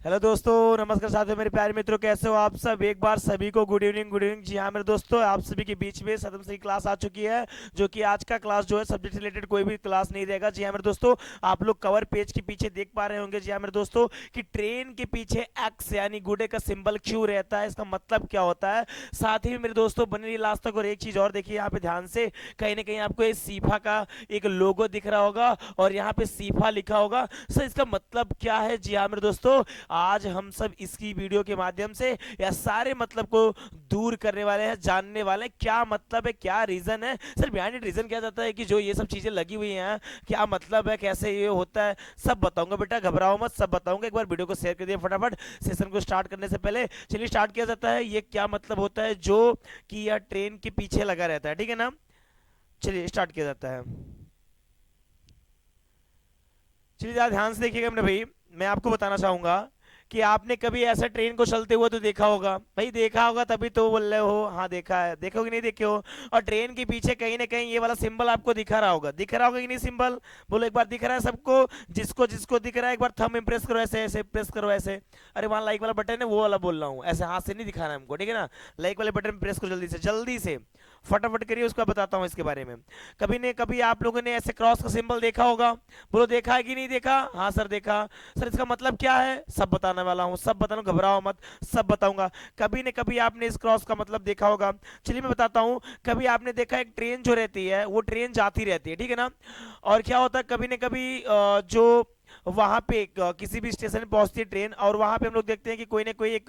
Hello दोस्तों, नमस्कार साथियों, मेरे प्यारे मित्रों, कैसे हो आप सब। एक बार सभी को गुड इवनिंग गुड इवनिंग। जी हाँ मेरे दोस्तों, आप सभी के बीच में सदम से क्लास आ चुकी है, जो कि आज का क्लास जो है सब्जेक्ट रिलेटेड कोई भी क्लास नहीं रहेगा। जी हाँ मेरे दोस्तों, आप लोग कवर पेज के पीछे देख पा रहे होंगे। जी हाँ मेरे दोस्तों, कि ट्रेन के पीछे एक्स यानी गुडे का सिंबल क्यों रहता है, इसका मतलब क्या होता है। साथ ही मेरे दोस्तों बने रहिए लास्ट तक। और एक चीज और देखिए यहाँ पे ध्यान से, कहीं ना कहीं आपको ये सीफा का एक लोगो दिख रहा होगा और यहाँ पे सीफा लिखा होगा। सर इसका मतलब क्या है। जी हाँ मेरे दोस्तों, आज हम सब इसकी वीडियो के माध्यम से या सारे मतलब को दूर करने वाले हैं, जानने वाले हैं क्या मतलब है, क्या रीजन है। सर बिहाइंड इट रीजन क्या जाता है कि जो ये सब चीजें लगी हुई हैं, क्या मतलब है, कैसे ये होता है, सब बताऊंगा। बेटा घबराओ मत, सब बताऊंगा। एक बार वीडियो को शेयर कर दिया फटाफट। सेशन को स्टार्ट करने से पहले चलिए स्टार्ट किया जाता है। ये क्या मतलब होता है जो कि यह ट्रेन के पीछे लगा रहता है, ठीक है ना। चलिए स्टार्ट किया जाता है। चलिए ज़रा ध्यान से देखिएगा मेरे भाई। मैं आपको बताना चाहूंगा कि आपने कभी ऐसा ट्रेन को चलते हुए तो देखा होगा भाई, देखा होगा तभी तो बोल रहे हो हाँ देखा है, देखो कि नहीं देखे हो। और ट्रेन के पीछे कहीं ना कहीं ये वाला सिंबल आपको दिखा रहा होगा, दिख रहा होगा कि नहीं सिंबल। बोलो एक बार दिख रहा है सबको। जिसको जिसको दिख रहा है एक बार थंब इम्प्रेस करो, ऐसे ऐसे प्रेस करो ऐसे। अरे वहाँ लाइक वाला बटन है वो वाला बोल रहा हूँ, ऐसे हाथ से नहीं दिखाना है हमको, ठीक है ना। लाइक वाले बटन प्रेस करो जल्दी से जल्दी से, फटाफट करिए। उसका बताता हूँ इसके बारे में। कभी ने कभी आप लोगों ने ऐसे क्रॉस का सिंबल देखा होगा। बोलो देखा है कि नहीं देखा। हाँ सर देखा। सर इसका मतलब क्या है, सब बताने वाला हूँ, सब बताना, घबराओ मत, सब बताऊंगा। कभी न कभी आपने इस क्रॉस का मतलब देखा होगा। चलिए मैं बताता हूँ। कभी आपने देखा एक ट्रेन जो रहती है वो ट्रेन जाती रहती है, ठीक है ना। और क्या होता है कभी न कभी जो वहां पे किसी भी स्टेशन में पहुंचती है ट्रेन, और वहां पे हम लोग देखते हैं कि कोई ना कोई एक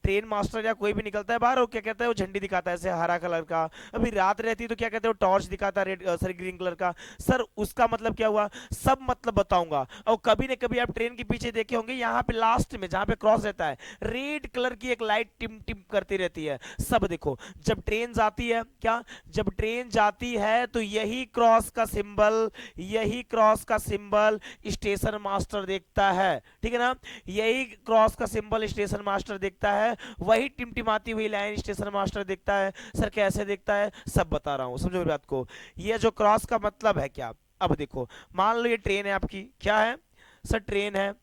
ट्रेन मास्टर या कोई भी निकलता है बाहर, और क्या कहता है वो झंडी दिखाता है ऐसे हरा कलर का। अभी रात रहती है तो क्या कहते हैं वो टॉर्च दिखाता है रेड सॉरी ग्रीन कलर का। सर उसका मतलब क्या हुआ, सब मतलब बताऊंगा। और कभी ना कभी आप ट्रेन के पीछे देखे होंगे, यहाँ पे लास्ट में जहाँ पे क्रॉस रहता है रेड कलर की एक लाइट टिम टिम करती रहती है। सब देखो, जब ट्रेन जाती है क्या, जब ट्रेन जाती है तो यही क्रॉस का सिंबल, यही क्रॉस का सिंबल स्टेशन मास्टर देखता है, ठीक है ना। यही क्रॉस का सिंबल स्टेशन मास्टर देखता है, वही टिमटिमाती हुई लाइन स्टेशन मास्टर देखता है। सर कैसे देखता है, सब बता रहा हूं, समझो मेरी बात को। ये जो क्रॉस का मतलब है क्या, अब देखो, मान लो ये ट्रेन है आपकी, क्या है सर, ट्रेन है।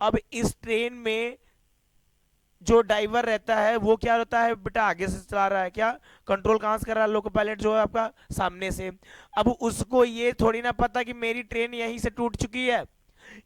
अब इस ट्रेन में जो ड्राइवर रहता है वो क्या रहता है बेटा, आगे से चला रहा है क्या, कंट्रोल कहाँ से कर रहा है, लोको पायलट जो है आपका सामने से। अब उसको ये थोड़ी ना पता कि मेरी ट्रेन यहीं से टूट चुकी है।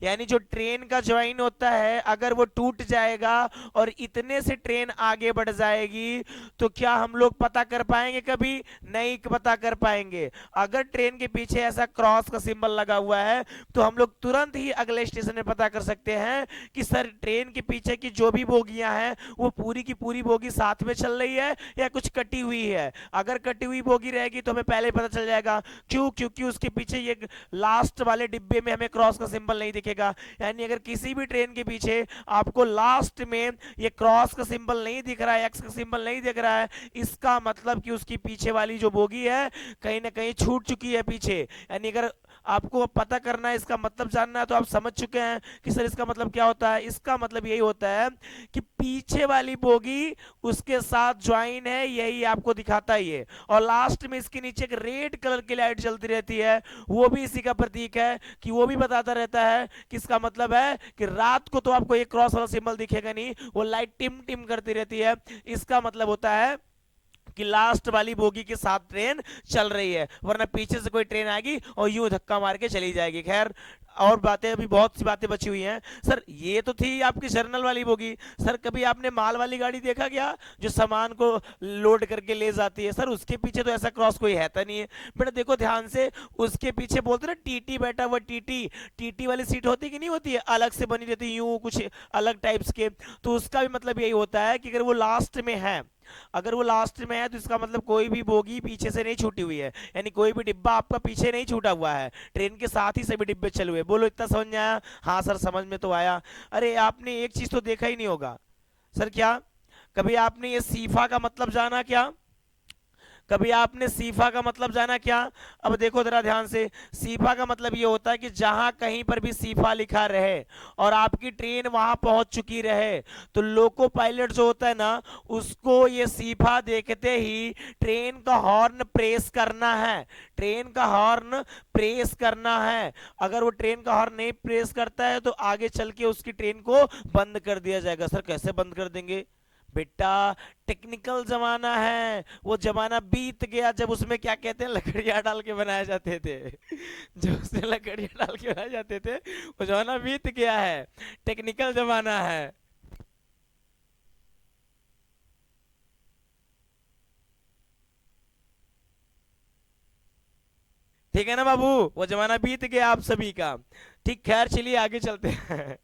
यानी जो ट्रेन का ज्वाइन होता है अगर वो टूट जाएगा और इतने से ट्रेन आगे बढ़ जाएगी, तो क्या हम लोग पता कर पाएंगे, कभी नहीं पता कर पाएंगे। अगर ट्रेन के पीछे ऐसा क्रॉस का सिंबल लगा हुआ है तो हम लोग तुरंत ही अगले स्टेशन में पता कर सकते हैं कि सर ट्रेन के पीछे की जो भी बोगियां हैं वो पूरी की पूरी बोगी साथ में चल रही है या कुछ कटी हुई है। अगर कटी हुई बोगी रहेगी तो हमें पहले पता चल जाएगा, क्यों, क्योंकि उसके पीछे ये लास्ट वाले डिब्बे में हमें क्रॉस का सिंबल नहीं दिखेगा। यानी अगर किसी भी ट्रेन के पीछे आपको लास्ट में ये क्रॉस का सिंबल नहीं दिख रहा है, एक्स का सिंबल नहीं दिख रहा है, इसका मतलब कि उसकी पीछे वाली जो बोगी है कहीं ना कहीं छूट चुकी है पीछे। यानी अगर आपको पता करना है, इसका मतलब जानना है, तो आप समझ चुके हैं कि सर इसका मतलब क्या होता है। इसका मतलब यही होता है कि पीछे वाली बोगी उसके साथ ज्वाइन है, यही आपको दिखाता ही है। और लास्ट में इसके नीचे एक रेड कलर की लाइट जलती रहती है, वो भी इसी का प्रतीक है, कि वो भी बताता रहता है कि इसका मतलब है कि रात को तो आपको ये क्रॉस वाला सिंबल दिखेगा नहीं, वो लाइट टिम टिम करती रहती है। इसका मतलब होता है कि लास्ट वाली बोगी के साथ ट्रेन चल रही है, वरना पीछे से कोई ट्रेन आएगी और यूं धक्का मार के चली जाएगी। खैर और बातें, अभी बहुत सी बातें बची हुई हैं। सर ये तो थी आपकी जर्नल वाली बोगी। सर कभी आपने माल वाली गाड़ी देखा क्या, जो सामान को लोड करके ले जाती है। सर उसके पीछे तो ऐसा क्रॉस कोई है तो नहीं है। बेटा देखो ध्यान से, उसके पीछे बोलते ना टीटी बैठा हुआ, टीटी, टीटी वाली सीट होती कि नहीं होती है, अलग से बनी रहती है यूं कुछ अलग टाइप्स के। तो उसका भी मतलब यही होता है कि अगर वो लास्ट में है, अगर वो लास्ट में है तो इसका मतलब कोई भी बोगी पीछे से नहीं छूटी हुई है, यानी कोई भी डिब्बा आपका पीछे नहीं छूटा हुआ है, ट्रेन के साथ ही सभी डिब्बे चले हुए। बोलो इतना समझ में आया। हाँ सर समझ में तो आया। अरे आपने एक चीज तो देखा ही नहीं होगा। सर क्या, कभी आपने ये सीफा का मतलब जाना क्या, कभी आपने सीफा का मतलब जाना क्या? अब देखो जरा ध्यान से, सीफा का मतलब ये होता है कि जहां कहीं पर भी सीफा लिखा रहे और आपकी ट्रेन वहां पहुंच चुकी रहे, तो लोको पायलट जो होता है ना, उसको ये सीफा देखते ही ट्रेन का हॉर्न प्रेस करना है। ट्रेन का हॉर्न प्रेस करना है। अगर वो ट्रेन का हॉर्न नहीं प्रेस करता है तो आगे चल के उसकी ट्रेन को बंद कर दिया जाएगा। सर कैसे बंद कर देंगे? बेटा, टेक्निकल जमाना है, वो जमाना बीत गया जब उसमें क्या कहते हैं, लकड़ियां डाल के बनाए जाते थे। जब उसमें लकड़ियां डाल के बनाए जाते थे, वो जमाना बीत गया है, टेक्निकल जमाना है। ठीक है ना बाबू, वो जमाना बीत गया आप सभी का। ठीक, खैर चलिए आगे चलते हैं।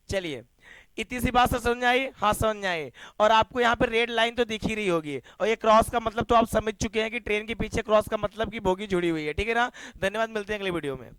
चलिए, इतनी सी बात से समझ में आई? हाँ समझ में आई। और आपको यहाँ पे रेड लाइन तो दिख ही रही होगी, और ये क्रॉस का मतलब तो आप समझ चुके हैं कि ट्रेन के पीछे क्रॉस का मतलब कि बोगी जुड़ी हुई है। ठीक है ना? धन्यवाद, मिलते हैं अगली वीडियो में।